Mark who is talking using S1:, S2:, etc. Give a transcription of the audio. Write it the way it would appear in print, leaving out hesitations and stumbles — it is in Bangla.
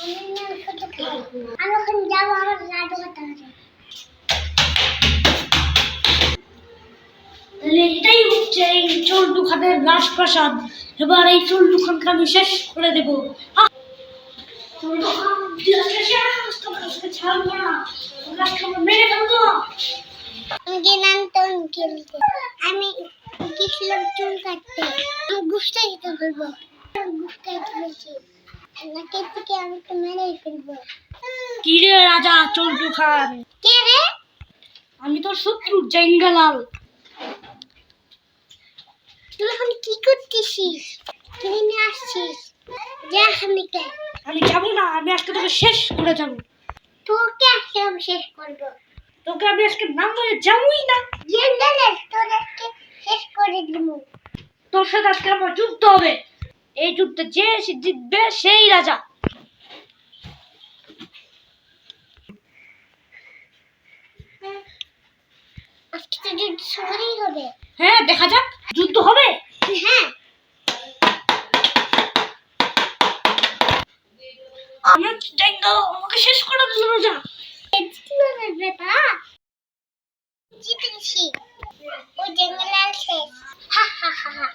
S1: আমি ওখানে যাবো, আমার লাড্ডু খেতে হবে।
S2: এটাই হচ্ছে এই চল্টু খানের রাজপ্রাসাদ। এবার এই চল্টু খানকে আমি শেষ করে দেবো। ছাড়বো না, মেরে ফেলবো।
S1: আমি গেছিলাম চুল কাটতে, আমি গুস্তা খেতে বলবো, গুস্তা খেয়েছি নাকি থেকে আমি তো মেরেই ফেলবো।
S2: কি রে রাজা চল্টু খান?
S1: কে রে?
S2: আমি তোর শত্রু জেঙ্গালাল।
S1: তুই এখন কি করতেছিস? কিনে নিয়ে আসছিস? যা হামিকে।
S2: আমি যাবো না, আমি আজকে তোকে শেষ করে যাবো।
S1: তোকে আজকে আমি শেষ করবো।
S2: তোকে আমি আজকে নাম বলে যাবোই না।
S1: জেন্ডালের তোর আজকে শেষ করে দিব।
S2: তোর সাথে আজকে আমার যুদ্ধ হবে। এই যুদ্ধে যে জিতবে সেই রাজা।
S1: আজকে তো যুদ্ধ শুরুই হবে।
S2: হ্যাঁ দেখা যাক, যুদ্ধ হবে।
S1: হ্যাঁ
S2: আমার জেঙ্গালাল আমাকে শেষ করে দিল রাজা।
S1: জিতেছি, ও জেঙ্গলাল শেষ। হা হা হা হা।